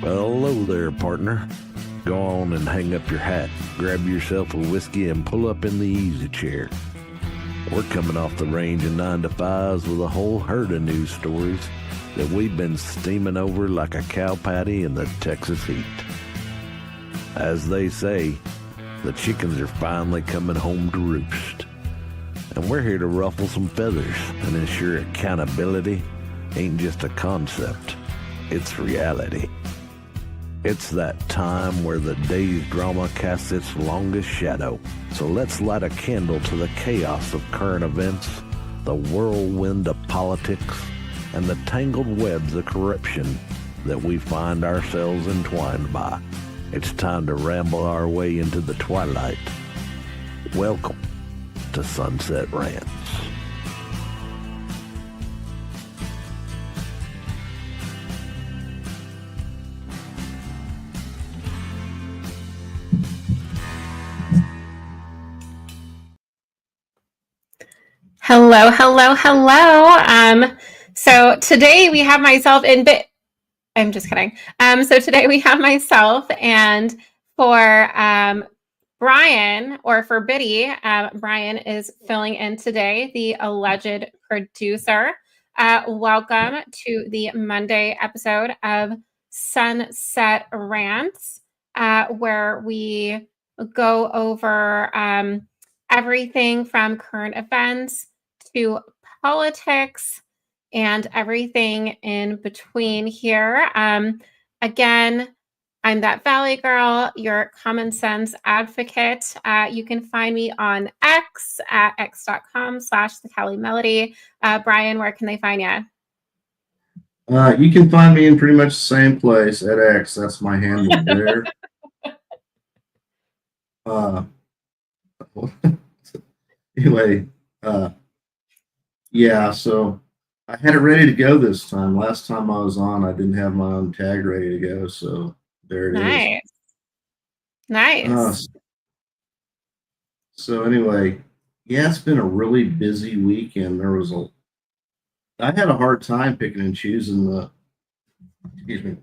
Well, hello there, partner. Go on and hang up your hat, grab yourself a whiskey, and pull up in the easy chair. We're coming off the range of 9 to 5s with a whole herd of news stories that we've been steaming over like a cow patty in the Texas heat. As they say, the chickens are finally coming home to roost. And we're here to ruffle some feathers and ensure accountability ain't just a concept, it's reality. It's that time where the day's drama casts its longest shadow. So let's light a candle to the chaos of current events, the whirlwind of politics, and the tangled webs of corruption that we find ourselves entwined by. It's time to ramble our way into the twilight. Welcome to Sunset Rants. Hello, hello, hello. So today we have myself I'm just kidding. So today we have myself and for Brian, or for Biddy, Brian is filling in today, the alleged producer. Welcome to the Monday episode of Sunset Rants, where we go over everything from current events to politics and everything in between here. Again, I'm that Valley girl, your common sense advocate. You can find me on X at x.com/thecalimelody. Brian, where can they find you? You can find me in pretty much the same place at X. That's my handle there. Anyway, yeah, so I had it ready to go this time. Last time I was on, I didn't have my own tag ready to go, so there it is. Nice. So anyway, yeah, it's been a really busy weekend. I had a hard time picking and choosing what we're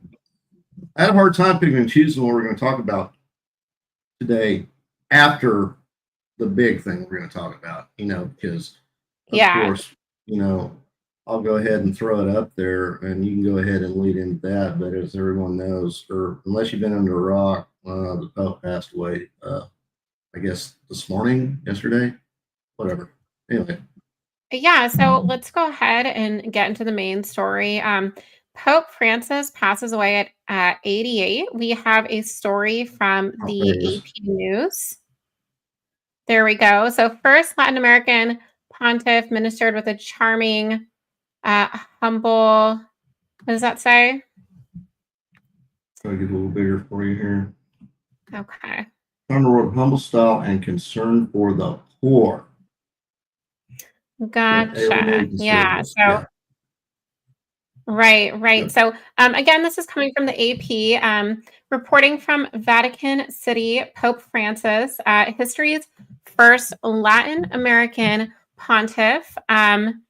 going to talk about today after the big thing we're going to talk about, because of course, I'll go ahead and throw it up there and you can go ahead and lead into that. But as everyone knows, or unless you've been under a rock, the Pope passed away, I guess yesterday, whatever. Anyway. Yeah, so let's go ahead and get into the main story. Pope Francis passes away at 88. We have a story from the AP News. There we go. So first Latin American pontiff ministered with a charming, humble, what does that say? Try to get a little bigger for you here. Okay. Humble style and concern for the poor. Gotcha. Yeah. So, yeah. Right. Yep. So, again, this is coming from the AP, reporting from Vatican City. Pope Francis, history's first Latin American pontiff, and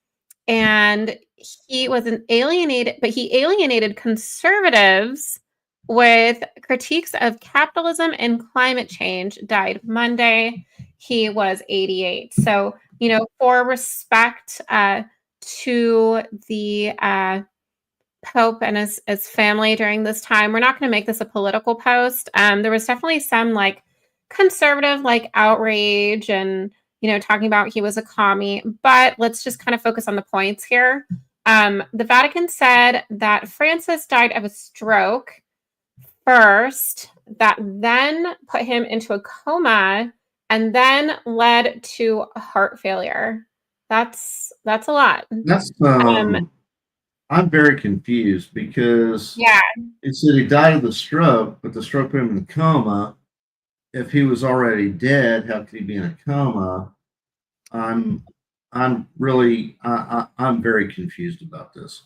he alienated conservatives with critiques of capitalism and climate change. Died Monday. He was 88. So, for respect to the Pope and his family during this time, we're not going to make this a political post. There was definitely some conservative outrage and talking about he was a commie, but let's just kind of focus on the points here. The Vatican said that Francis died of a stroke first, that then put him into a coma, and then led to heart failure. That's a lot. I'm very confused because it said he died of the stroke, but the stroke put him in a coma. If he was already dead, how could he be in a coma? I'm very confused about this.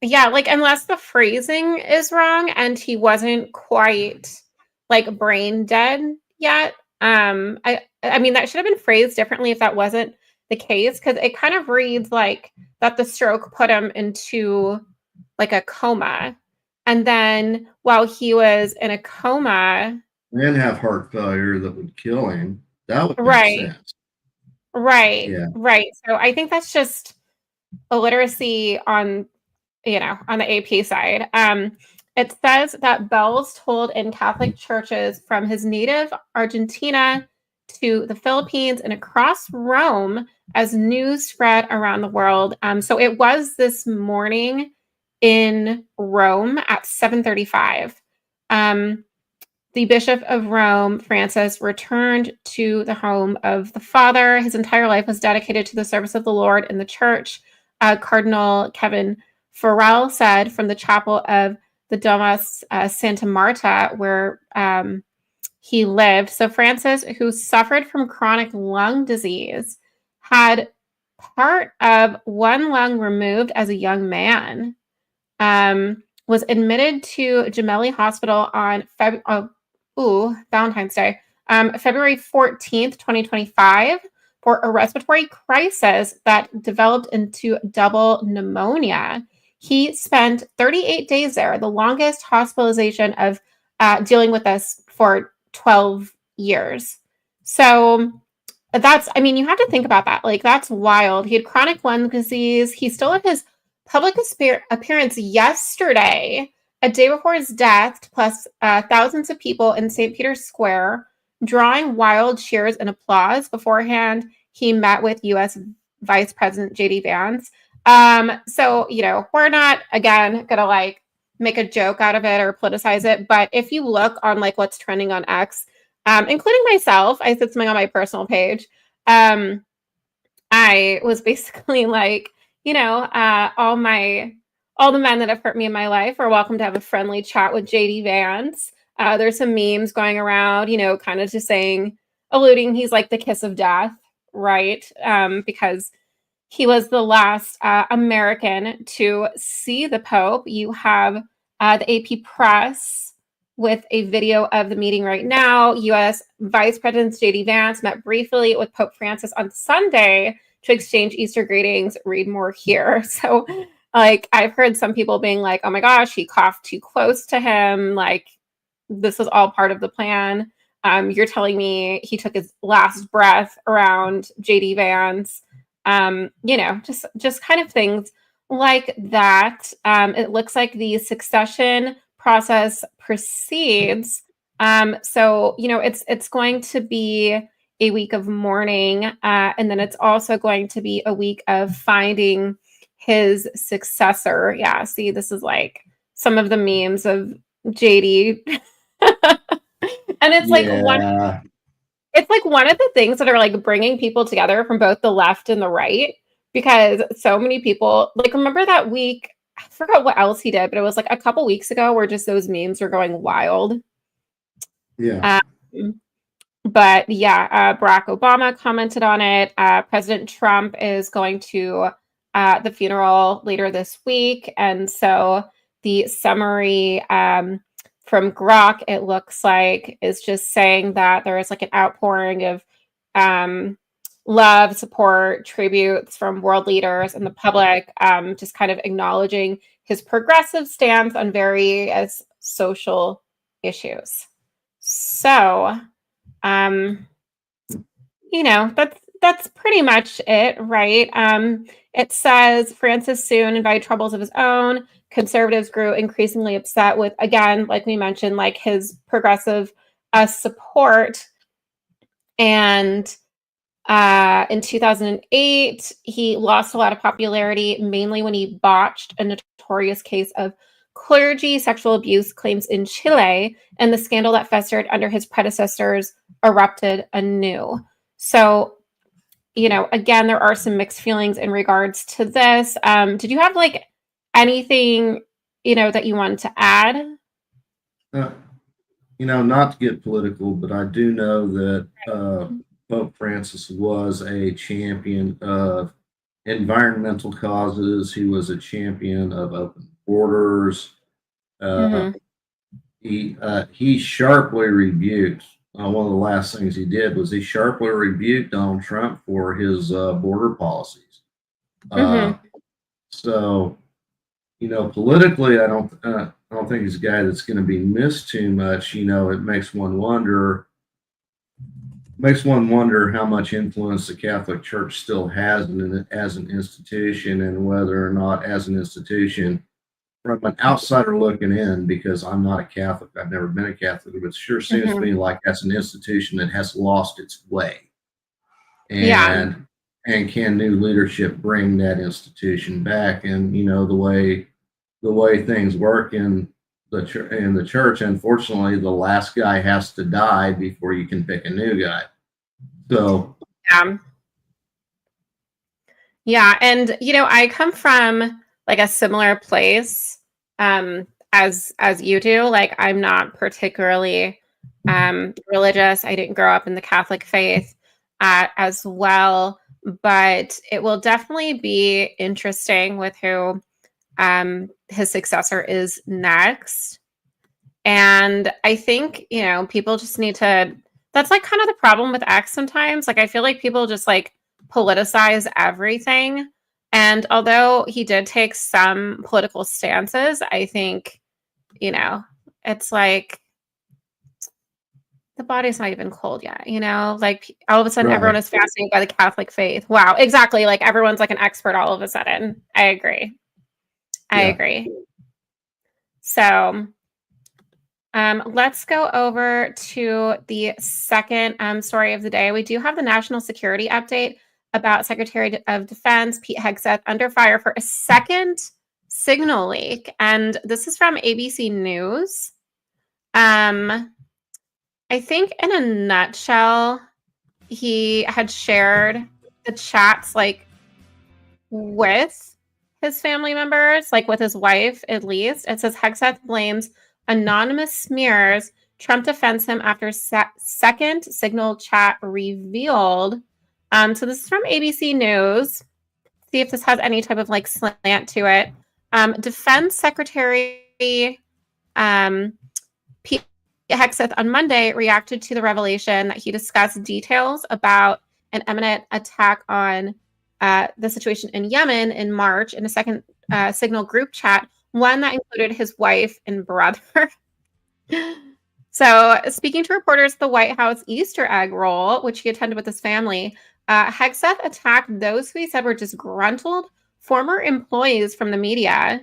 Yeah, unless the phrasing is wrong and he wasn't quite brain dead yet. I mean, that should have been phrased differently if that wasn't the case, because it kind of reads that the stroke put him into a coma. And then while he was in a coma, and have heart failure that would kill him. That would make right, sense. right, Yeah. right. So I think that's just illiteracy on, on the AP side. It says that bells tolled in Catholic churches from his native Argentina to the Philippines and across Rome as news spread around the world. So it was this morning in Rome at 7:35. The Bishop of Rome, Francis, returned to the home of the Father. His entire life was dedicated to the service of the Lord in the church. Cardinal Kevin Farrell said from the chapel of the Domus Santa Marta, where he lived. So Francis, who suffered from chronic lung disease, had part of one lung removed as a young man. Was admitted to Gemelli Hospital on Valentine's Day, February 14th, 2025, for a respiratory crisis that developed into double pneumonia. He spent 38 days there, the longest hospitalization of dealing with this for 12 years. So you have to think about that. Like, that's wild. He had chronic lung disease. He still had his public appearance yesterday, a day before his death, plus thousands of people in St. Peter's Square, drawing wild cheers and applause. Beforehand, he met with U.S. Vice President J.D. Vance. So, we're not, again, going to, make a joke out of it or politicize it. But if you look on, what's trending on X, including myself, I said something on my personal page. I was basically all the men that have hurt me in my life are welcome to have a friendly chat with JD Vance. There's some memes going around, kind of just alluding he's like the kiss of death, right? Because he was the last American to see the Pope. You have the AP Press with a video of the meeting right now. U.S. Vice President J.D. Vance met briefly with Pope Francis on Sunday to exchange Easter greetings. Read more here. So, I've heard some people being like, oh my gosh, he coughed too close to him. This was all part of the plan. You're telling me he took his last breath around J.D. Vance. Just kind of things like that. It looks like the succession process proceeds. So it's going to be a week of mourning, and then it's also going to be a week of finding his successor. Yeah, see, this is some of the memes of JD. And it's one of the things that are bringing people together from both the left and the right, because so many people remember that week, I forgot what else he did, but it was a couple weeks ago where just those memes were going wild. Yeah. But yeah, Barack Obama commented on it. President Trump is going to the funeral later this week. And so the summary from Grok, it looks like, is just saying that there is an outpouring of love, support, tributes from world leaders and the public, just kind of acknowledging his progressive stance on various social issues. So, that's pretty much it, right? It says Francis soon invited troubles of his own. Conservatives grew increasingly upset with, again, like we mentioned, his progressive support. And in 2008, he lost a lot of popularity, mainly when he botched a notorious case of clergy sexual abuse claims in Chile, and the scandal that festered under his predecessors erupted anew. So, again, there are some mixed feelings in regards to this. Did you have anything, that you wanted to add? Not to get political, but I do know that Pope Francis was a champion of environmental causes. He was a champion of open borders. He sharply rebuked. One of the last things he did was he sharply rebuked Donald Trump for his border policies. So, politically, I don't think he's a guy that's going to be missed too much. It makes one wonder how much influence the Catholic Church still has in it as an institution, and whether or not, as an institution, from an outsider looking in, because I'm not a Catholic, I've never been a Catholic, but it sure seems to me like that's an institution that has lost its way. And can new leadership bring that institution back? And the way things work in the church, unfortunately, the last guy has to die before you can pick a new guy. So yeah, and I come from like a similar place as you do. Like, I'm not particularly religious. I didn't grow up in the Catholic faith as well, but it will definitely be interesting with who his successor is next. And I think, people just need to, that's like kind of the problem with X sometimes. Like, I feel like people just like politicize everything. And although he did take some political stances, I think, it's like the body's not even cold yet, like all of a sudden everyone is fascinated by the Catholic faith. Wow, exactly. Like everyone's like an expert all of a sudden. I agree. So let's go over to the second story of the day. We do have the national security update about Secretary of Defense Pete Hegseth under fire for a second signal leak. And this is from ABC News. I think in a nutshell, he had shared the chats like with his family members, like with his wife, at least. It says Hegseth blames anonymous smears. Trump defends him after second signal chat revealed. So this is from ABC News. See if this has any type of like slant to it. Defense Secretary Pete Hegseth on Monday reacted to the revelation that he discussed details about an imminent attack on the situation in Yemen in March in a second signal group chat, one that included his wife and brother. So, speaking to reporters at the White House Easter egg roll, which he attended with his family, Hegseth attacked those who he said were disgruntled former employees from the media.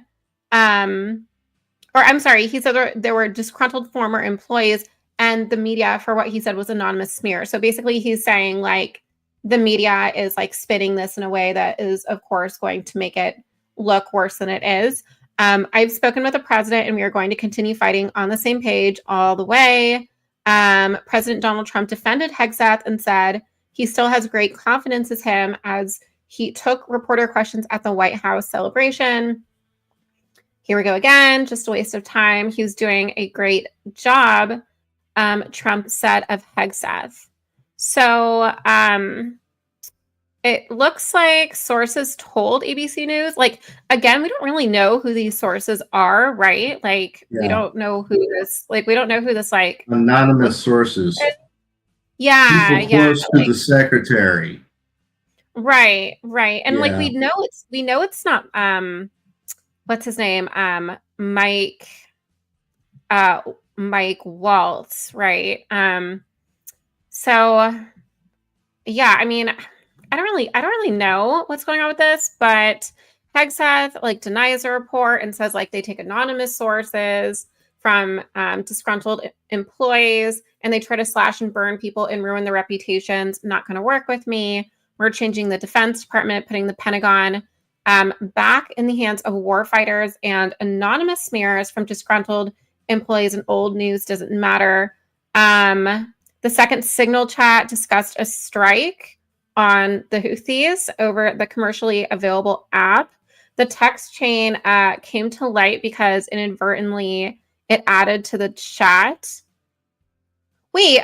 Or I'm sorry, he said there were disgruntled former employees and the media for what he said was anonymous smear. So basically he's saying like the media is like spinning this in a way that is, of course, going to make it look worse than it is. I've spoken with the president and we are going to continue fighting on the same page all the way. President Donald Trump defended Hegseth and said he still has great confidence in him as he took reporter questions at the White House celebration. Here we go again, just a waste of time. He was doing a great job, Trump said of Hegseth. So it looks like sources told ABC News. Like, again, we don't really know who these sources are, right? Like, we don't know who this, like anonymous sources. Yeah. People close to the secretary. Right. And like we know it's not what's his name? Mike Waltz, right? So yeah, I mean, I don't really know what's going on with this, but Hegseth like denies the report and says like they take anonymous sources from disgruntled employees and they try to slash and burn people and ruin their reputations. Not going to work with me. We're changing the Defense Department, putting the Pentagon back in the hands of war fighters, and anonymous smears from disgruntled employees and old news doesn't matter. The second signal chat discussed a strike on the Houthis over the commercially available app. The text chain came to light because inadvertently it added to the chat. Wait,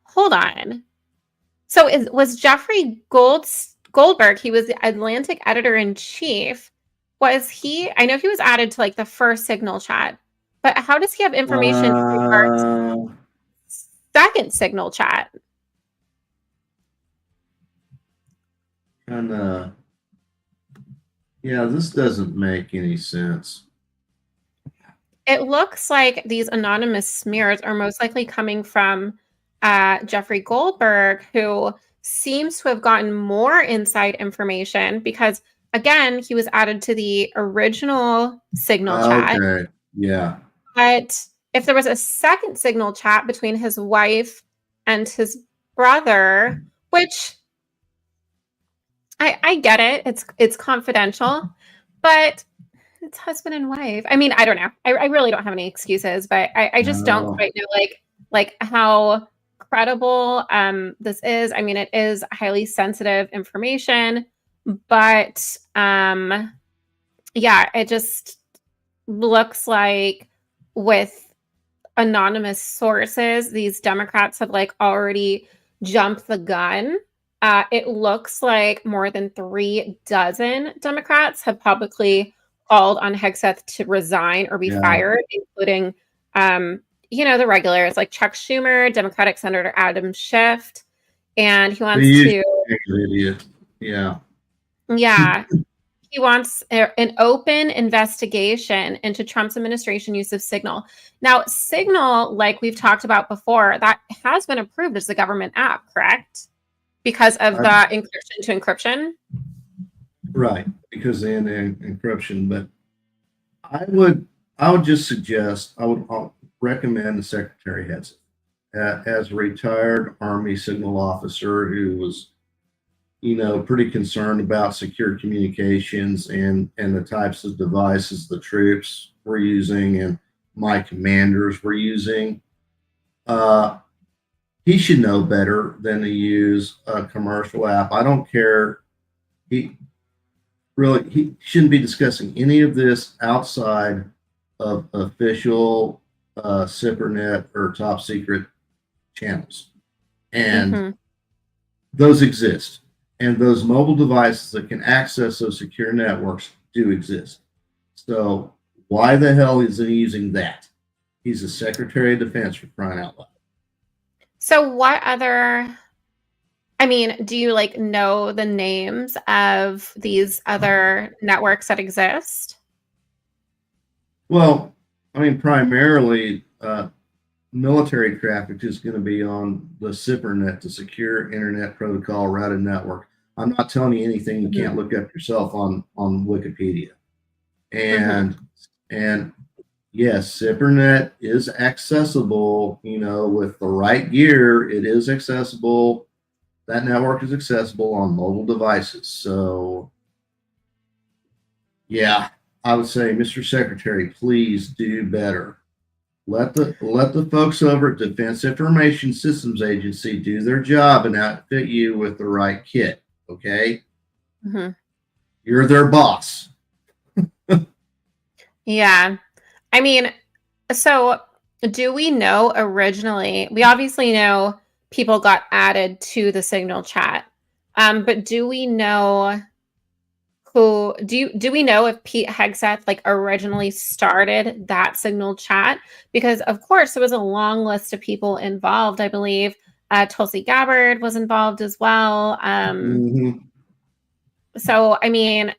hold on. So was Jeffrey Goldberg, he was the Atlantic editor-in-chief. Was he? I know he was added to like the first signal chat, but how does he have information for second signal chat? And this doesn't make any sense. it looks like these anonymous smears are most likely coming from Jeffrey Goldberg, who seems to have gotten more inside information because, again, he was added to the original Signal chat. Okay. Yeah. But if there was a second Signal chat between his wife and his brother, which I get it, it's confidential, but it's husband and wife. I mean, I don't know. I really don't have any excuses, but I just don't No. quite know like how credible this is. I mean, it is highly sensitive information, but yeah, it just looks like with anonymous sources, these Democrats have like already jumped the gun. It looks like more than 36 Democrats have publicly called on Hegseth to resign or be Yeah. fired, including, the regulars like Chuck Schumer, Democratic Senator Adam Schiff, and he wants to, Idiot. Yeah. yeah, he wants an open investigation into Trump's administration use of Signal. Now, Signal, like we've talked about before, that has been approved as a government app, correct? Because of the encryption to encryption? Right, because of the encryption. But I would just suggest, I'll recommend the Secretary heads it. As a retired Army signal officer who was, pretty concerned about secure communications and the types of devices the troops were using and my commanders were using, he should know better than to use a commercial app. I don't care. He shouldn't be discussing any of this outside of official SIPRNet or top secret channels. And those exist. And those mobile devices that can access those secure networks do exist. So why the hell is he using that? He's the Secretary of Defense, for crying out loud. So what other, I mean, do you know the names of these other networks that exist? Well, I mean, primarily military traffic is going to be on the SIPRNet, the Secure Internet Protocol Routed Network. I'm not telling you anything you can't look up yourself on Wikipedia. And yes, SIPRNet is accessible, with the right gear. It is accessible. That network is accessible on mobile devices. So yeah, I would say, Mr. Secretary, please do better. Let the folks over at Defense Information Systems Agency do their job and outfit you with the right kit. Okay? You're their boss. Yeah. I mean, so do we know originally, we obviously know people got added to the Signal chat, but do we know do we know if Pete Hegseth originally started that Signal chat? Because of course there was a long list of people involved. I believe Tulsi Gabbard was involved as well. So, I mean,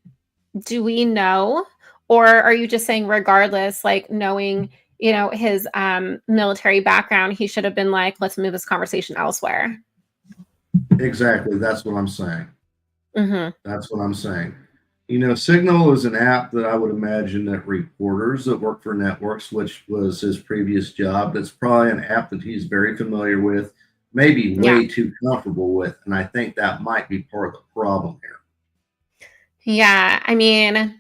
do we know, or are you just saying regardless, knowing, his military background, he should have been let's move this conversation elsewhere? Exactly. That's what I'm saying. That's what I'm saying. Signal is an app that I would imagine that reporters that work for networks, which was his previous job, that's probably an app that he's very familiar with, maybe way too comfortable with. And I think that might be part of the problem here. Yeah. I mean,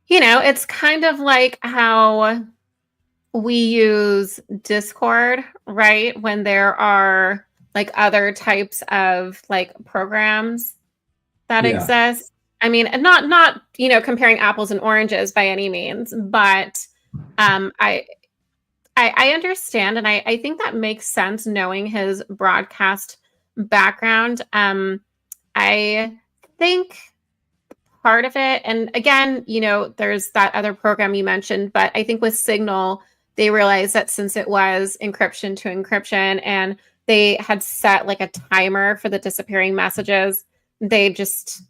it's kind of like how we use Discord, right? When there are other types of programs that exist. I mean, not comparing apples and oranges by any means, but I understand, and I think that makes sense knowing his broadcast background. I think part of it, and again, there's that other program you mentioned, but I think with Signal, they realized that since it was encryption to encryption and they had set a timer for the disappearing messages, they just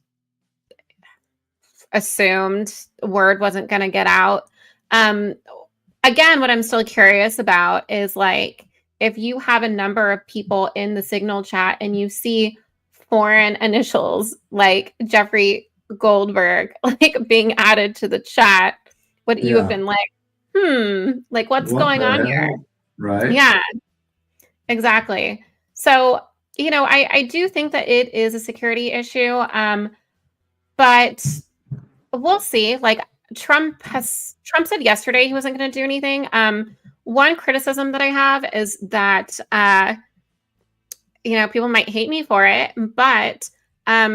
assumed word wasn't going to get out. Again, what I'm still curious about is like if you have a number of people in the Signal chat and you see foreign initials like Jeffrey Goldberg like being added to the chat, would you have been like, like what's What going the on here? hell? Right? Yeah, exactly. So, I do think that it is a security issue. But we'll see. Like Trump said yesterday he wasn't going to do anything. One criticism that I have is that people might hate me for it, but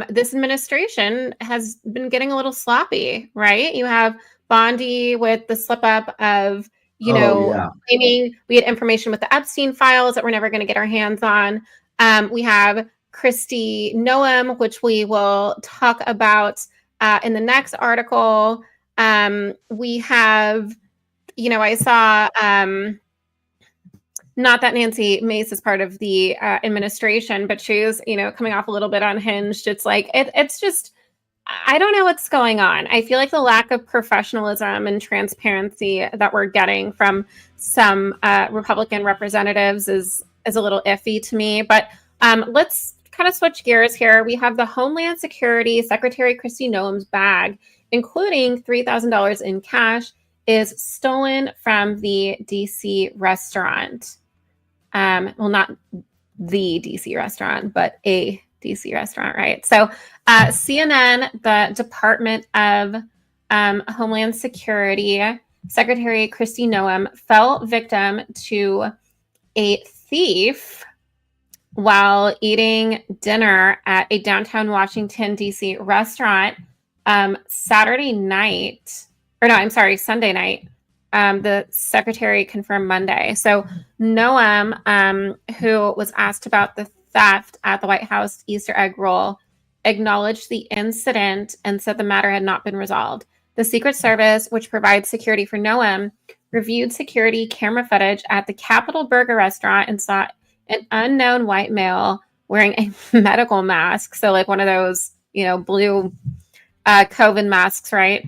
this administration has been getting a little sloppy, right? You have Bondi with the slip up of claiming we had information with the Epstein files that we're never going to get our hands on. We have Kristi Noem, which we will talk about in the next article. We have, I saw, not that Nancy Mace is part of the administration, but she's, coming off a little bit unhinged. It's like, it's just, I don't know what's going on. I feel like the lack of professionalism and transparency that we're getting from some Republican representatives is a little iffy to me. But let's kind of switch gears here. We have the Homeland Security Secretary Kristi Noem's bag, including $3,000 in cash, is stolen from the DC restaurant. Well, not the DC restaurant, but a DC restaurant, right? So CNN, the Department of Homeland Security, Secretary Kristi Noem fell victim to a thief while eating dinner at a downtown Washington, D.C. restaurant Sunday night. The secretary confirmed Monday. So Noem, who was asked about the theft at the White House Easter egg roll, acknowledged the incident and said the matter had not been resolved. The Secret Service, which provides security for Noem, reviewed security camera footage at the Capitol Burger restaurant and saw an unknown white male wearing a medical mask. So like one of those, blue COVID masks, right?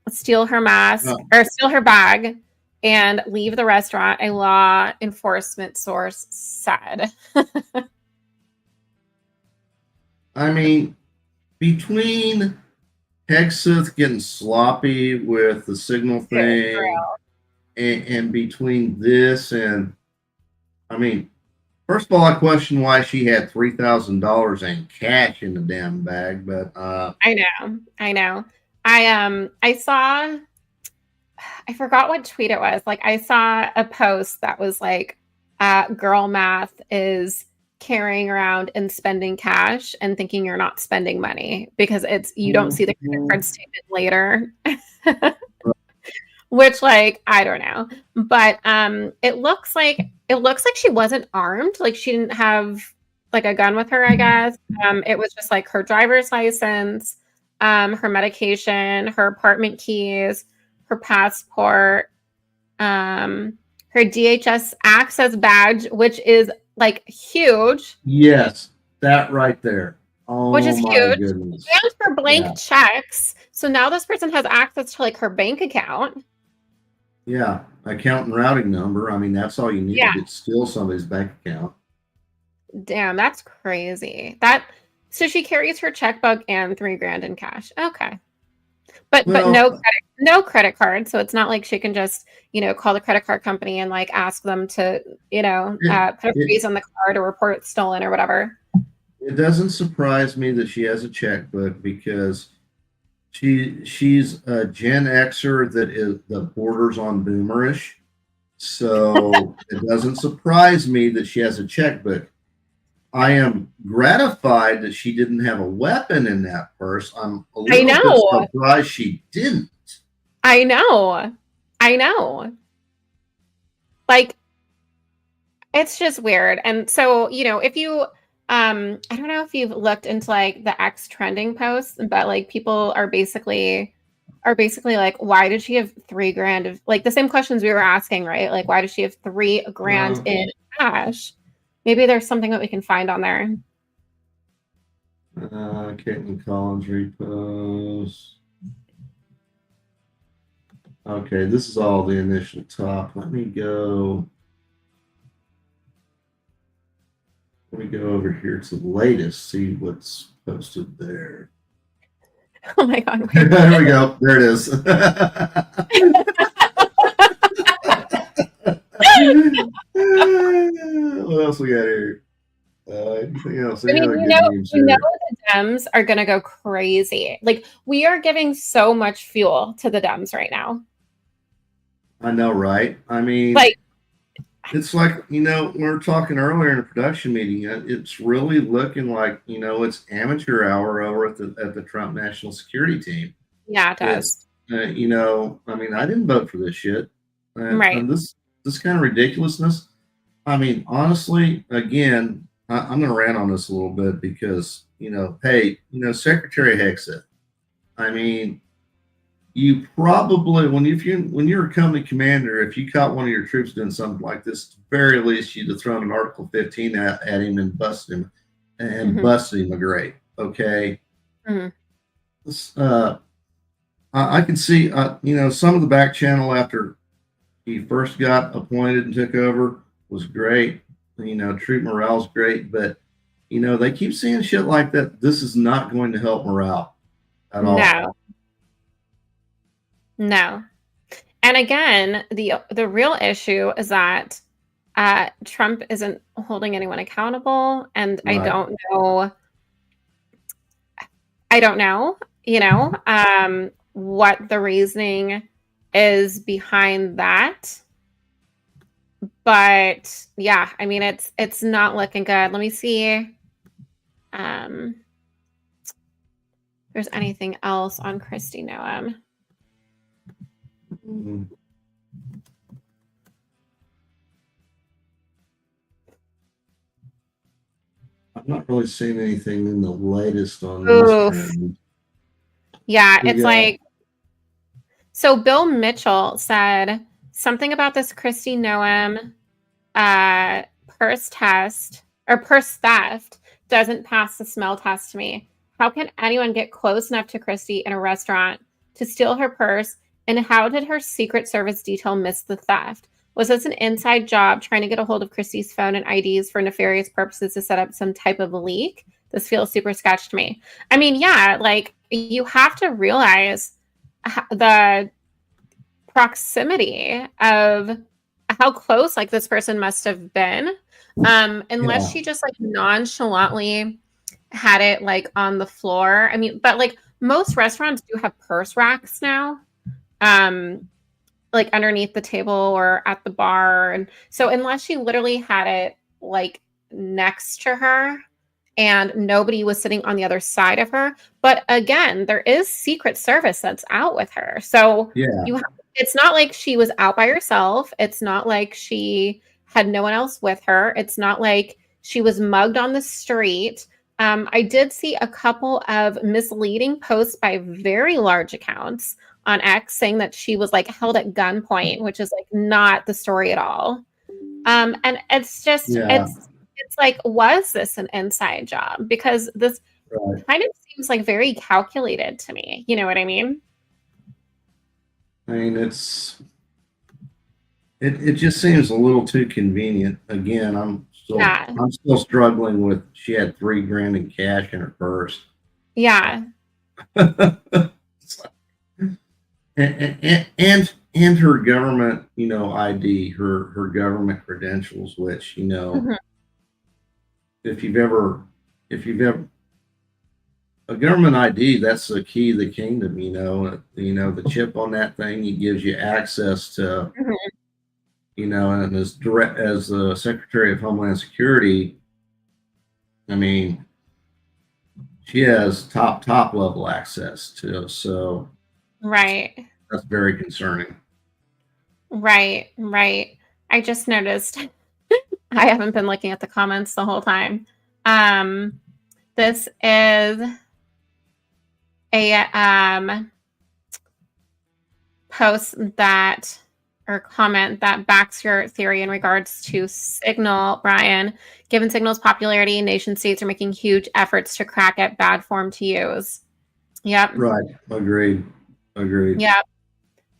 Steal her mask or steal her bag and leave the restaurant, a law enforcement source said. I mean, between Hegseth getting sloppy with the Signal thing and between this and, I mean, first of all, I question why she had $3,000 in cash in the damn bag, but I know. I saw, I forgot what tweet it was. Like I saw a post that was like, girl math is carrying around and spending cash and thinking you're not spending money because you don't see the credit card statement later. Which like, I don't know. But it looks like she wasn't armed. Like she didn't have like a gun with her, I guess. It was just like her driver's license, her medication, her apartment keys, her passport, her DHS access badge, which is like huge. Yes, that right there. Oh, which is huge. Goodness. And for blank checks. So now this person has access to like her bank account. Yeah, account and routing number. I mean, that's all you need to steal somebody's bank account. Damn, that's crazy. So she carries her checkbook and $3,000 in cash. Okay. But no credit card. So it's not like she can just, call the credit card company and like ask them to, put a freeze on the card or report it stolen or whatever. It doesn't surprise me that she has a checkbook because she's a Gen Xer that borders on boomerish. So it doesn't surprise me that she has a checkbook. I am gratified that she didn't have a weapon in that purse. I'm a little bit surprised she didn't. I know. Like, it's just weird. And so, if you, I don't know if you've looked into like the X trending posts, but like people are basically like, why did she have $3,000 of like the same questions we were asking, right? Like, why does she have $3,000 in cash? Maybe there's something that we can find on there. Caitlin Collins repost. Okay, this is all the initial top. Let me go over here to the latest, see what's posted there. Oh my God. There we go. There it is. What else we got here? Anything else? I Any mean, other good memes you know here? the Dems are going to go crazy. Like, we are giving so much fuel to the Dems right now. I know, right? I mean, Like, it's like, we were talking earlier in a production meeting. It's really looking like, it's amateur hour over at the Trump National Security Team. yeah, it It's, does. I mean, I didn't vote for this shit. Right. And this kind of ridiculousness. I mean, honestly, again, I'm going to rant on this a little bit because, hey, Secretary Hegseth, I mean, you probably when you're a company commander, if you caught one of your troops doing something like this, at the very least you'd have thrown an Article 15 at him and busted him a grade. Okay. I can see some of the back channel after he first got appointed and took over was great. Troop morale's great, but they keep seeing shit like that. This is not going to help morale at all. No. And again, the real issue is that Trump isn't holding anyone accountable, and Right. I don't know, what the reasoning is behind that. But yeah, I mean, it's not looking good. Let me see. If there's anything else on Kristi Noem. Mm-hmm. I'm not really seeing anything in the latest on this trend. Yeah, it's like, so Bill Mitchell said something about this Kristi Noem purse theft doesn't pass the smell test to me. How can anyone get close enough to Kristi in a restaurant to steal her purse? And how did her Secret Service detail miss the theft? Was this an inside job trying to get a hold of Kristi's phone and IDs for nefarious purposes to set up some type of leak? This feels super sketch to me. I mean, yeah, like, you have to realize the proximity of how close like this person must have been, unless she just like nonchalantly had it like on the floor. I mean, but like most restaurants do have purse racks now, like underneath the table or at the bar, and so unless she literally had it like next to her and nobody was sitting on the other side of her. But again, there is Secret Service that's out with her. So it's not like she was out by herself. It's not like she had no one else with her. It's not like she was mugged on the street. I did see a couple of misleading posts by very large accounts on X saying that she was like held at gunpoint, which is like not the story at all. And it's just, it's like, was this an inside job? Because this kind of seems like very calculated to me. You know what I mean? I mean, it just seems a little too convenient. Again, I'm still struggling with, she had $3,000 in cash in her purse. Yeah. and her government, ID, her government credentials, which, if you've ever a government ID, that's the key to the kingdom. The chip on that thing, it gives you access to, and as the Secretary of Homeland Security, I mean, she has top level access to. So right, that's very concerning. Right. I just noticed. I haven't been looking at the comments the whole time. This is a post that, or comment that backs your theory in regards to Signal, Brian. Given Signal's popularity, nation states are making huge efforts to crack at bad form to use. Yep. Right. Agreed. Yep.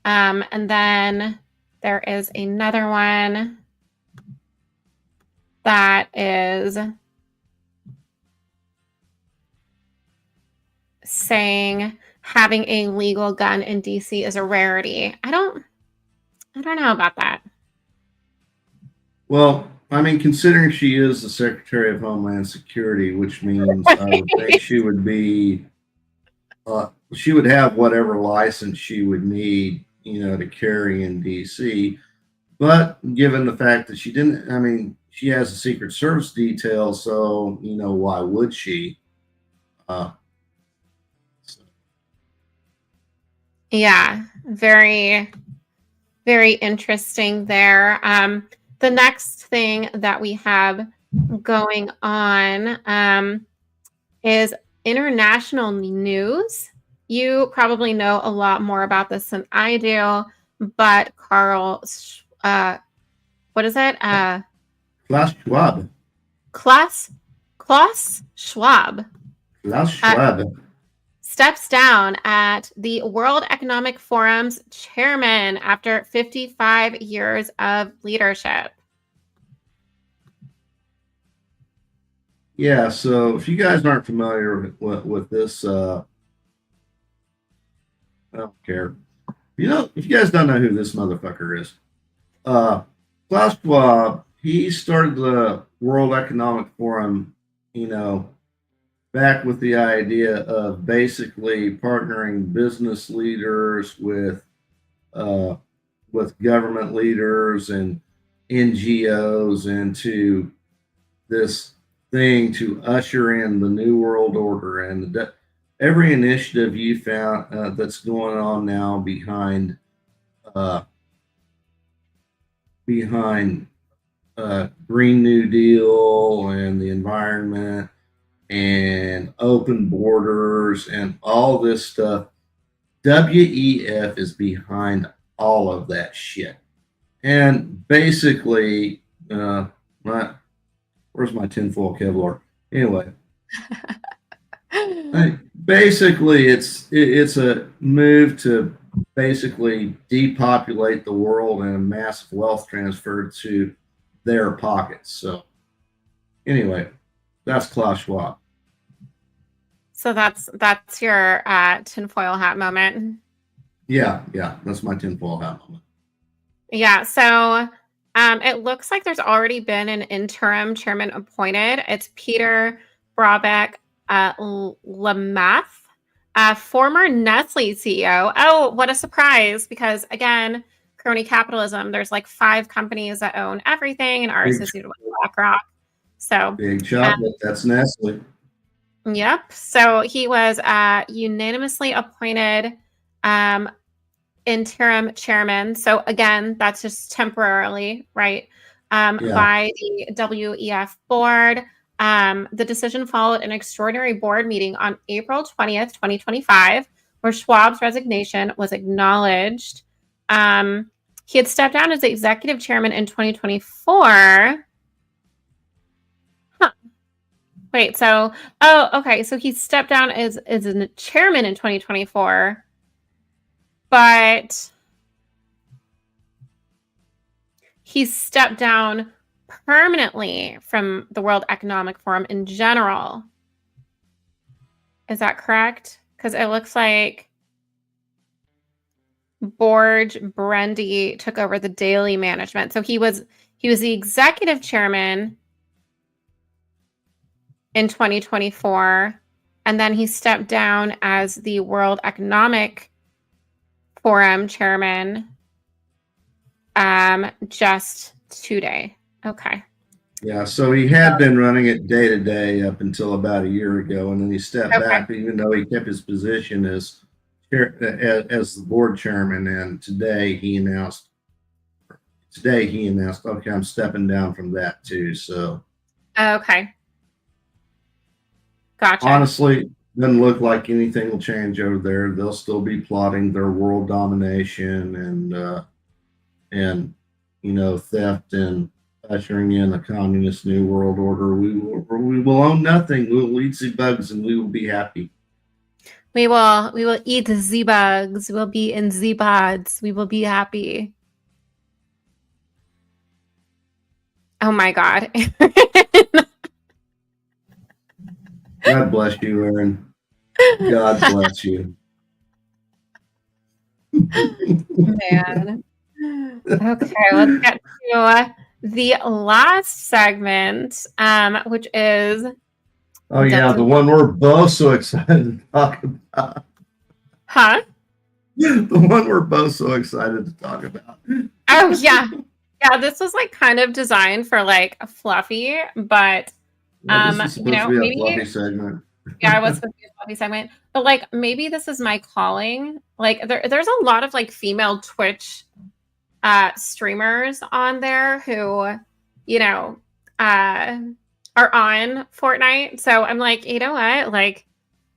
And then there is another one that is saying having a legal gun in DC is a rarity. I don't know about that. Well, I mean, considering she is the Secretary of Homeland Security, which means I would think she would be, she would have whatever license she would need, to carry in DC. But given the fact that she didn't, I mean, she has a Secret Service detail, so why would she? Yeah, very, very interesting there. The next thing that we have going on is international news. You probably know a lot more about this than I do, but Carl, what is it? Klaus Schwab. Klaus Schwab. Klaus Schwab. Steps down at the World Economic Forum's chairman after 55 years of leadership. Yeah, so if you guys aren't familiar with this, I don't care. If you guys don't know who this motherfucker is, Klaus Schwab, he started the World Economic Forum, back with the idea of basically partnering business leaders with government leaders and NGOs into this thing to usher in the new world order. And every initiative you found that's going on now behind Green New Deal and the environment and open borders and all this stuff, WEF is behind all of that shit. And basically, where's my tinfoil Kevlar? Anyway, basically, it's a move to basically depopulate the world and a massive wealth transfer to their pockets. So, anyway, that's Klaus Schwab. So that's your tinfoil hat moment. Yeah, that's my tinfoil hat moment. Yeah, so it looks like there's already been an interim chairman appointed. It's Peter Brabeck Lamath, former Nestle CEO. Oh, what a surprise! Because again, crony capitalism. There's like 5 companies that own everything and are associated with BlackRock. So big chocolate. That's Nestle. Yep. So he was unanimously appointed interim chairman. So again, that's just temporarily, right? By the WEF board. The decision followed an extraordinary board meeting on April 20th, 2025, where Schwab's resignation was acknowledged. He had stepped down as the executive chairman in 2024. Wait, so, okay. So he stepped down as a chairman in 2024, but he stepped down permanently from the World Economic Forum in general. Is that correct? Because it looks like Borge Brendy took over the daily management. So he was the executive chairman in 2024, and then he stepped down as the World Economic Forum chairman just today. Okay. Yeah, so he had been running it day to day up until about a year ago, and then he stepped back, even though he kept his position as the board chairman. And today he announced, okay, I'm stepping down from that too. So, okay, gotcha. Honestly, doesn't look like anything will change over there. They'll still be plotting their world domination and theft and ushering in a communist new world order. We will own nothing. We'll eat the bugs and we will be happy. We will eat the bugs. We'll be in Z pods. We will be happy. Oh my God. God bless you, Aaron. God bless you. Man. Okay, let's get to the last segment, which is Oh yeah, the one we're both so excited to talk about. Huh? The one we're both so excited to talk about. Oh yeah. Yeah, this was like kind of designed for like a fluffy, but This is supposed to be a maybe fluffy segment. yeah, I was supposed to be a fluffy segment. But like maybe this is my calling. Like there's a lot of like female Twitch streamers on there who, you know, are on Fortnite. So I'm like, you know what? Like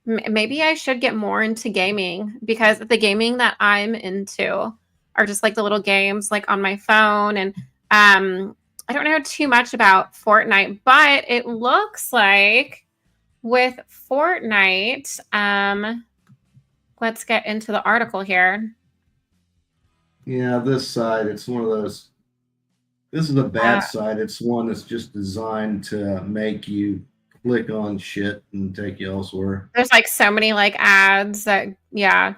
maybe I should get more into gaming, because the gaming that I'm into are just like the little games like on my phone. And I don't know too much about Fortnite, but it looks like with Fortnite, let's get into the article here. Yeah, this side, it's one of those. This is a bad side. It's one that's just designed to make you click on shit and take you elsewhere. There's like so many like ads that it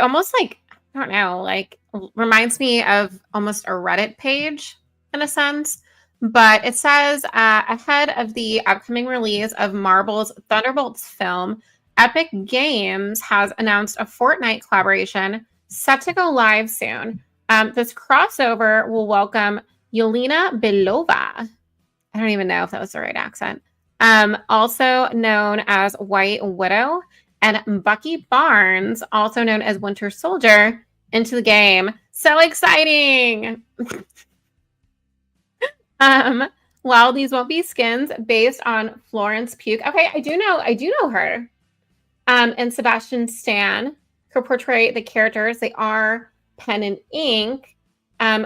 almost like, I don't know, like reminds me of almost a Reddit page in a sense. But it says ahead of the upcoming release of Marvel's Thunderbolts film, Epic Games has announced a Fortnite collaboration set to go live soon. This crossover will welcome Yelena Belova. I don't even know if that was the right accent. Also known as White Widow, and Bucky Barnes, also known as Winter Soldier, into the game. So exciting! While these won't be skins based on Florence Pugh. Okay, I do know her. And Sebastian Stan, who portray the characters. They are pen and ink,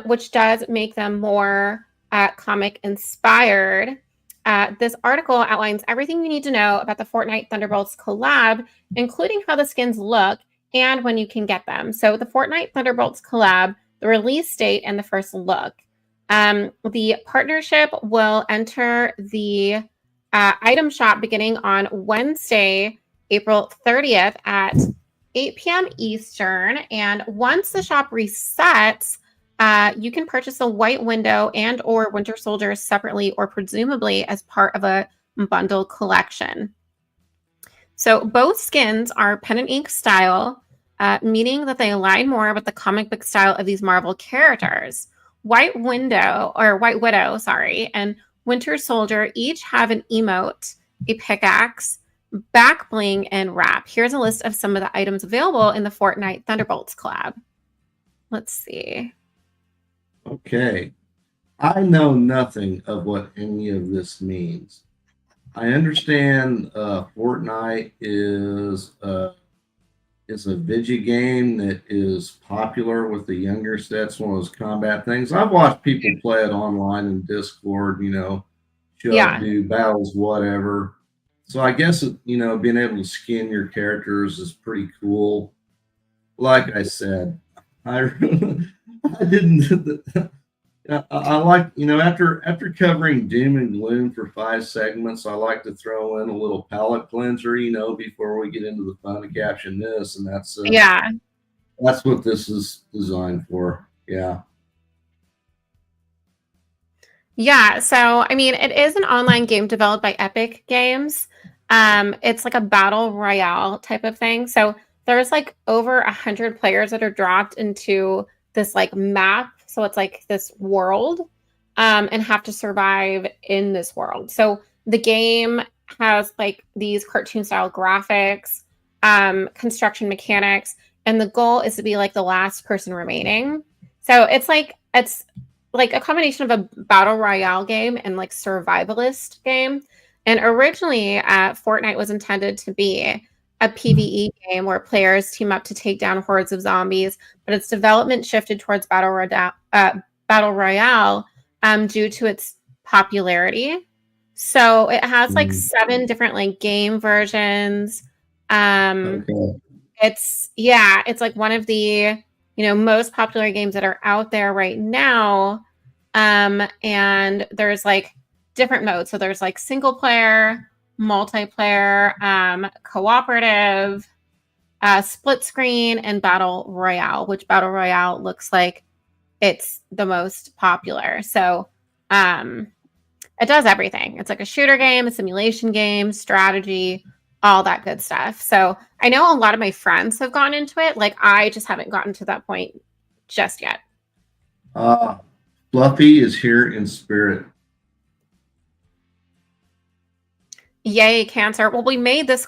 which does make them more comic inspired. This article outlines everything you need to know about the Fortnite Thunderbolts collab, including how the skins look and when you can get them. So the Fortnite Thunderbolts collab, the release date, and the first look. The partnership will enter the item shop beginning on Wednesday, April 30th at 8 p.m. Eastern. And once the shop resets, you can purchase a White Widow and or Winter Soldier separately or presumably as part of a bundle collection. So both skins are pen and ink style, meaning that they align more with the comic book style of these Marvel characters. White Widow, and Winter Soldier each have an emote, a pickaxe, back bling, and wrap. Here's a list of some of the items available in the Fortnite Thunderbolts collab. Let's see. Okay. I know nothing of what any of this means. I understand Fortnite is a video game that is popular with the younger sets, one of those combat things. I've watched people play it online in Discord, do battles, whatever. So I guess, being able to skin your characters is pretty cool. Like I said, I didn't. I like, after covering Doom and Gloom for 5 segments, I like to throw in a little palate cleanser, before we get into the fun of caption this, and that's what this is designed for. Yeah. Yeah. So, I mean, it is an online game developed by Epic Games. It's like a battle royale type of thing. So there's like over 100 players that are dropped into this like map. So it's like this world, and have to survive in this world. So the game has like these cartoon style graphics, construction mechanics, and the goal is to be like the last person remaining. So it's like a combination of a battle royale game and like survivalist game. And originally, Fortnite was intended to be a PvE game where players team up to take down hordes of zombies, but its development shifted towards battle royale due to its popularity. So it has like 7 different like game versions, Okay. It's like one of the, most popular games that are out there right now. And there's like different modes. So there's like single player, multiplayer, cooperative, split screen, and battle royale, which battle royale looks like it's the most popular. So it does everything. It's like a shooter game, a simulation game, strategy, all that good stuff. So I know a lot of my friends have gone into it. Like I just haven't gotten to that point just yet. Fluffy is here in spirit. Yay, Cancer. Well, we made this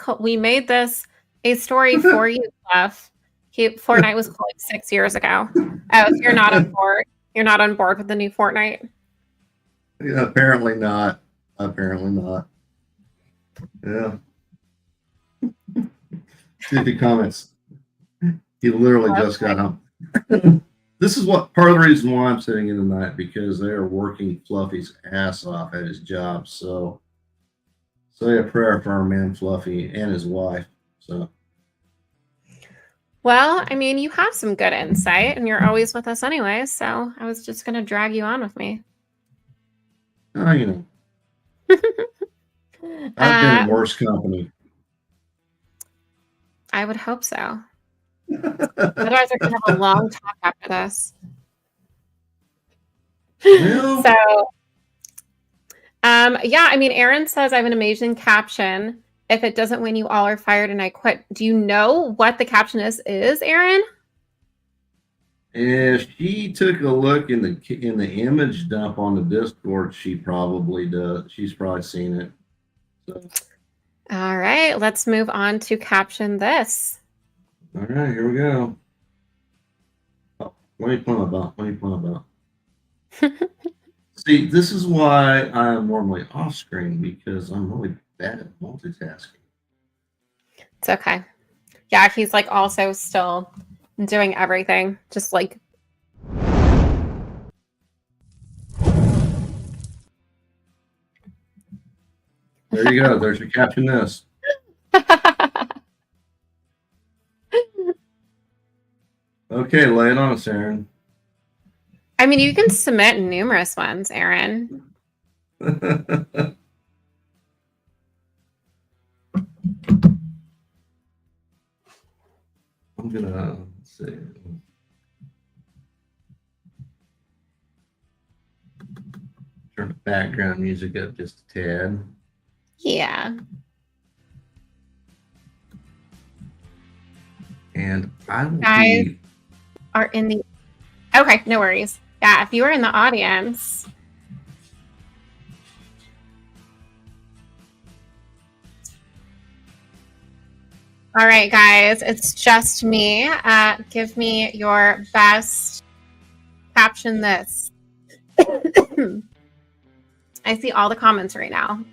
a story for you, Fluff. Fortnite was called 6 years ago. Oh, so you're not on board. You're not on board with the new Fortnite? Yeah, apparently not. Apparently not. Yeah. See if he comments. He literally just got home. This is what part of the reason why I'm sitting in tonight, because they are working Fluffy's ass off at his job. So say a prayer for our man Fluffy and his wife. So well, I mean, you have some good insight and you're always with us anyway, so I was just gonna drag you on with me. you know. I've been in worse company. I would hope so. Otherwise, we're gonna have a long talk after this. Well, So, yeah, I mean, Aaron says I have an amazing caption. If it doesn't win, you all are fired and I quit. Do you know what the caption is, Aaron? if she took a look in the image dump on the Discord, she probably does. She's probably seen it. So. All right, let's move on to caption this. All right, here we go. Oh, let me pull about. See, this is why I'm normally off screen, because I'm really bad at multitasking. It's okay. Yeah, he's like also still doing everything, just like. There you go. There's your caption. This. Okay, lay it on us, Aaron. I mean, you can submit numerous ones, Aaron. I'm gonna see. Turn the background music up just a tad. Yeah. And I will Guys are in the. Okay, no worries. Yeah, if you are in the audience. All right, guys, it's just me. Give me your best caption this. I see all the comments right now.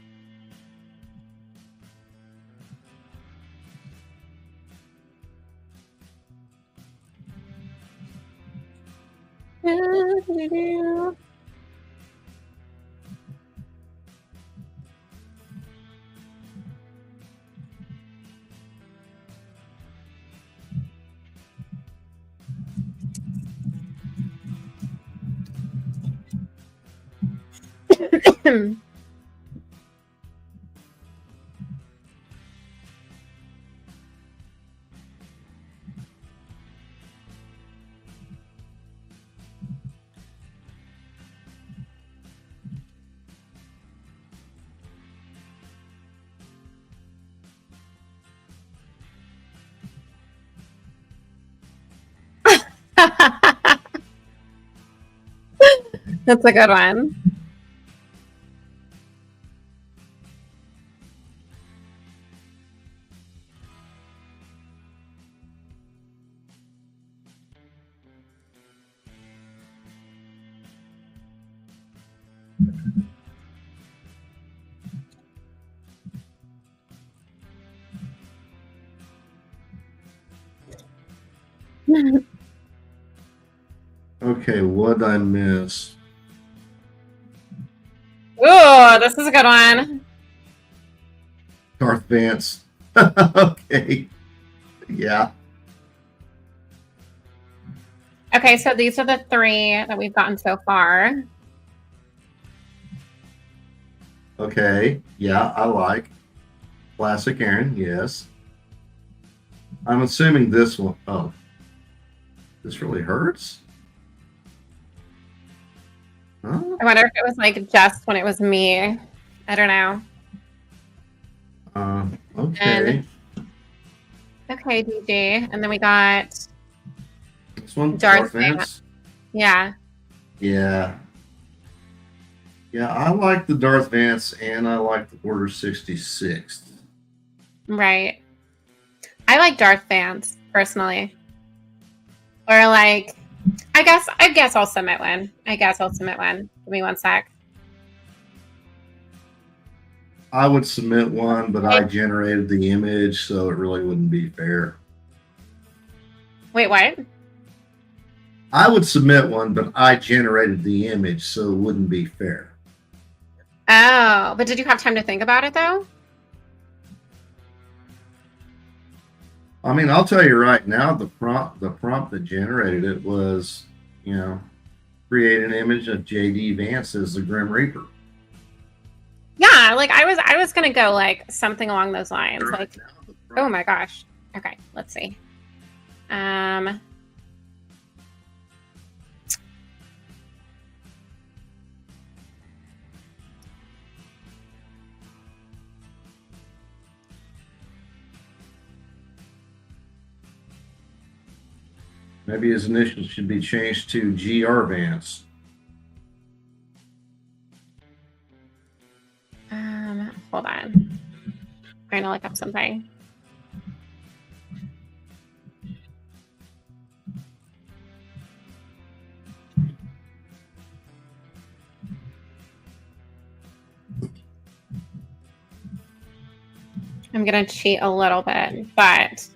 That's a good one. Okay, what'd I miss? Ooh, this is a good one. Darth Vance. Okay. Yeah. Okay, so these are the 3 that we've gotten so far. Okay. Yeah, I like classic Aaron. Yes. I'm assuming this one. Oh, this really hurts. Huh? I wonder if it was like just when it was me. I don't know. Okay. Okay, DJ. And then we got This one, Darth Vance. Yeah. Yeah. Yeah, I like the Darth Vance and I like the Order 66. Right. I like Darth Vance personally. Or like, I guess I'll submit one. Give me one sec. I would submit one, but I generated the image, so it really wouldn't be fair. Wait, what? I would submit one, but I generated the image, so it wouldn't be fair. Oh, but did you have time to think about it though? I mean, I'll tell you right now, the prompt that generated it was, create an image of JD Vance as the Grim Reaper. Yeah, like I was gonna go like something along those lines. Right Like, now, oh my gosh. Okay, let's see. Maybe his initials should be changed to GR Vance. Hold on. Trying to look up something. I'm gonna cheat a little bit, but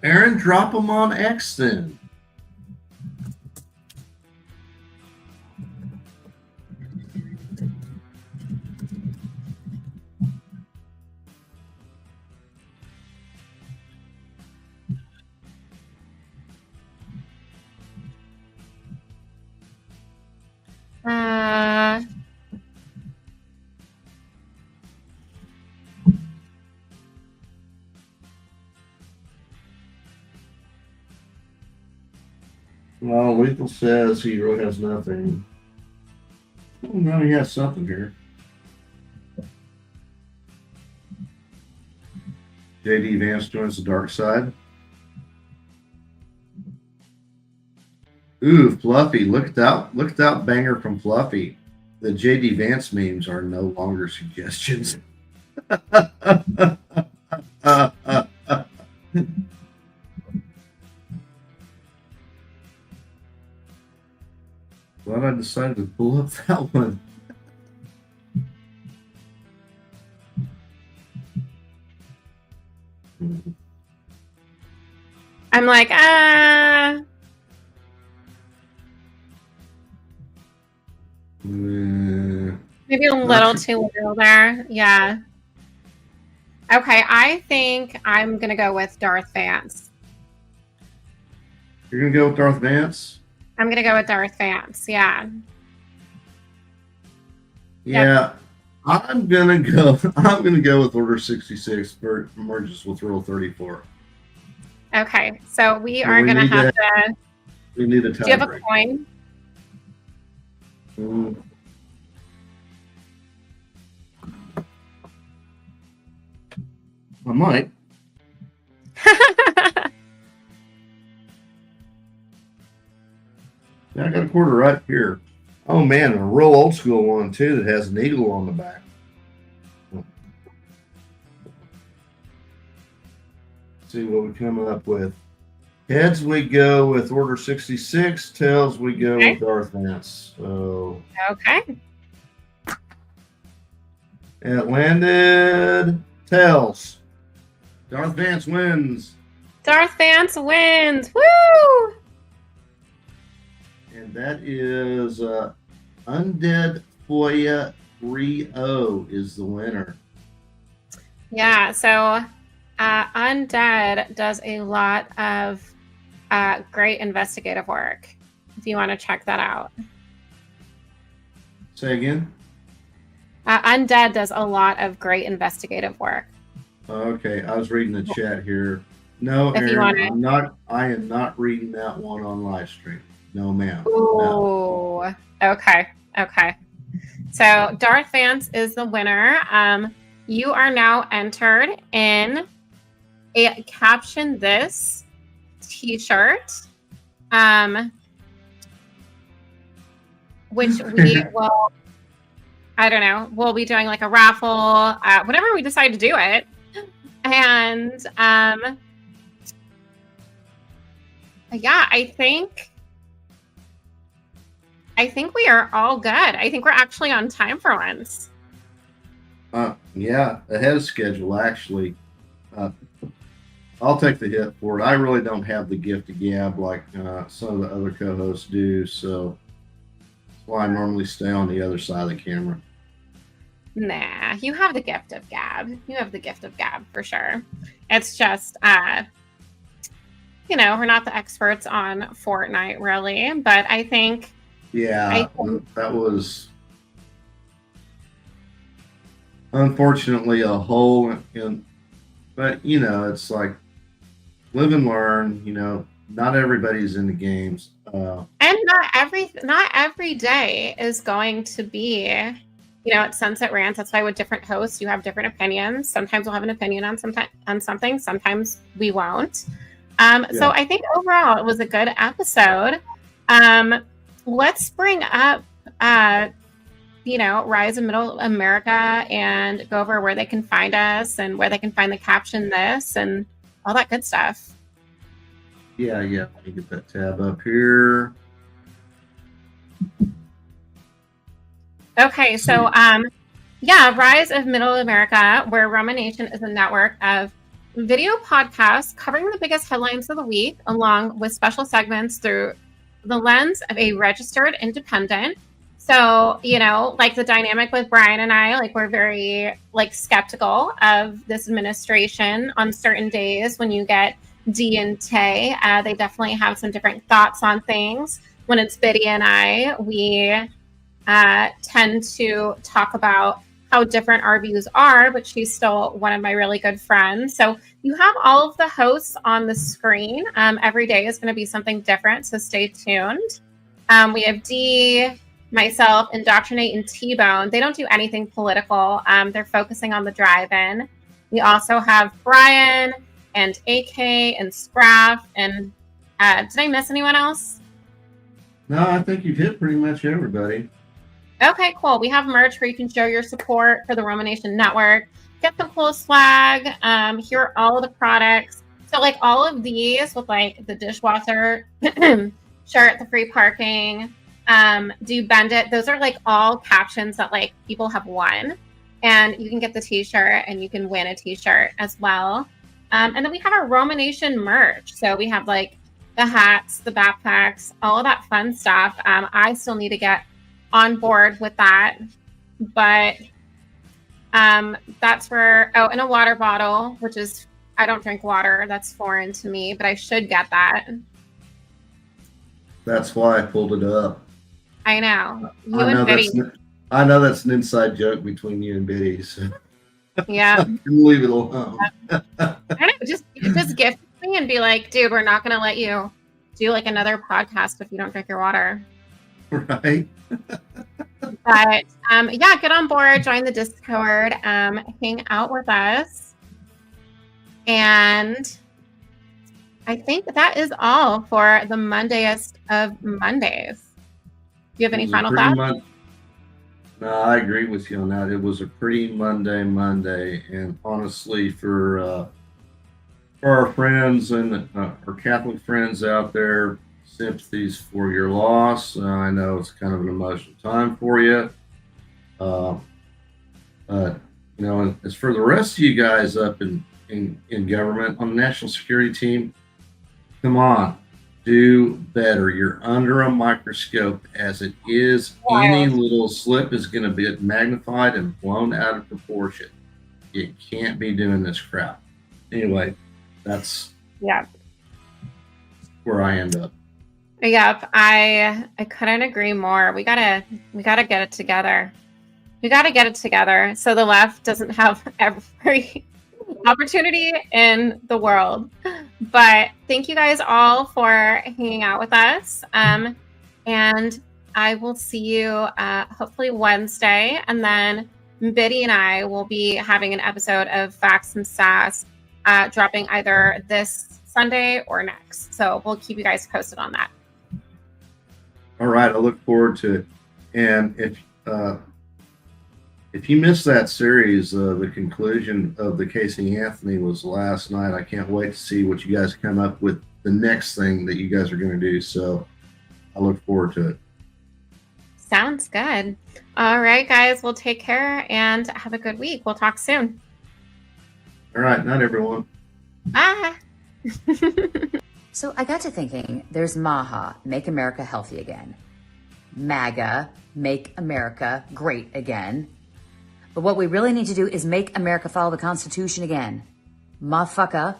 Aaron, drop him on X then. Well, Lethal says he really has nothing. Oh, no, he has something here. JD Vance joins the dark side. Ooh, Fluffy. Look at that banger from Fluffy. The JD Vance memes are no longer suggestions. Glad I decided to pull up that one. I'm like, maybe a little too little there. Yeah. Okay, I think I'm gonna go with Darth Vance. You're gonna go with Darth Vance? I'm gonna go with Darth Vance. Yeah. Yeah. Yep. I'm gonna go with Order 66 for merges with Rule 34. Okay, so we are gonna have to. We need a tie. Do you have a coin? I might. Yeah, I got a quarter right here. Oh man, a real old school one too that has an eagle on the back. Let's see what we come up with. Heads we go with Order 66. Tails we go with Darth Vance. So okay. It landed tails. Darth Vance wins. Darth Vance wins. Woo! And that is Undead Foya 3-0 is the winner. Yeah, so Undead does a lot of great investigative work. If you want to check that out. Say again? Undead does a lot of great investigative work. Okay, I was reading the chat here. No, If you Aaron, wanna- I am not reading that one on live stream. No, ma'am. Ooh, No. okay. So Darth Vance is the winner. You are now entered in a Caption This t-shirt, which we will, I don't know, we'll be doing like a raffle, whenever we decide to do it. And yeah, I think we are all good. I think we're actually on time for once. Yeah, ahead of schedule, actually. I'll take the hit for it. I really don't have the gift of gab like some of the other co-hosts do, so that's why I normally stay on the other side of the camera. Nah, you have the gift of gab. You have the gift of gab for sure. It's just, we're not the experts on Fortnite, really, but I think. Yeah, that was unfortunately a hole in. But it's like live and learn. Not everybody's in the games, and not every day is going to be. At Sunset Rants, that's why with different hosts, you have different opinions. Sometimes we'll have an opinion on something. Sometimes we won't. So I think overall it was a good episode. Let's bring up, Rise of Middle America and go over where they can find us and where they can find the Caption This and all that good stuff. Yeah. Let me get that tab up here. Okay, so Rise of Middle America, where Roma Nation is a network of video podcasts covering the biggest headlines of the week, along with special segments through the lens of a registered independent. So, like the dynamic with Brian and I, like we're very skeptical of this administration on certain days when you get Dee and Tay. They definitely have some different thoughts on things. When it's Biddy and I, we tend to talk about how different our views are, but she's still one of my really good friends. So you have all of the hosts on the screen. Every day is going to be something different, so stay tuned. We have Dee, myself, Indoctrinate, and T-Bone. They don't do anything political. They're focusing on the drive-in. We also have Brian and AK and Scraff. And did I miss anyone else? No, I think you've hit pretty much everybody. Okay, cool. We have merch where you can show your support for the Roma Nation Network. Get some cool swag. Here are all of the products. So all of these with the dishwasher shirt, the free parking, do you bend it? Those are all captions that people have won. And you can get the t-shirt and you can win a t-shirt as well. And then we have our Roma Nation merch. So we have the hats, the backpacks, all of that fun stuff. I still need to get on board with that, but that's for and a water bottle, which is, I don't drink water, that's foreign to me, but I should get that. That's why I pulled it up. I know. I know that's an inside joke between you and Biddy, so yeah. Leave it alone. I don't know, just gift me and be like, dude, we're not gonna let you do another podcast if you don't drink your water. Right. But get on board, join the Discord, hang out with us. And I think that is all for the Mondayest of Mondays. Do you have any final thoughts? No, I agree with you on that. It was a pretty Monday, and honestly, for our friends and our Catholic friends out there, sympathies for your loss. I know it's kind of an emotional time for you. As for the rest of you guys up in government on the national security team, come on, do better. You're under a microscope as it is. Wow. Any little slip is going to be magnified and blown out of proportion. You can't be doing this crap. anyway, that's Yeah. where I end up. Yep, I couldn't agree more. We gotta get it together. We gotta get it together so the left doesn't have every opportunity in the world. But thank you guys all for hanging out with us. And I will see you hopefully Wednesday, and then Biddy and I will be having an episode of Facts and Sass dropping either this Sunday or next. So we'll keep you guys posted on that. All right, I look forward to it. And if you missed that series, the conclusion of the Casey Anthony was last night. I can't wait to see what you guys come up with the next thing that you guys are going to do. So I look forward to it. Sounds good. All right, guys, we'll take care and have a good week. We'll talk soon. All right, night, everyone. Bye. So I got to thinking, there's MAHA, Make America Healthy Again. MAGA, Make America Great Again. But what we really need to do is make America follow the Constitution again. Motherfucker.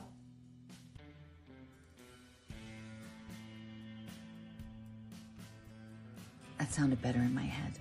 That sounded better in my head.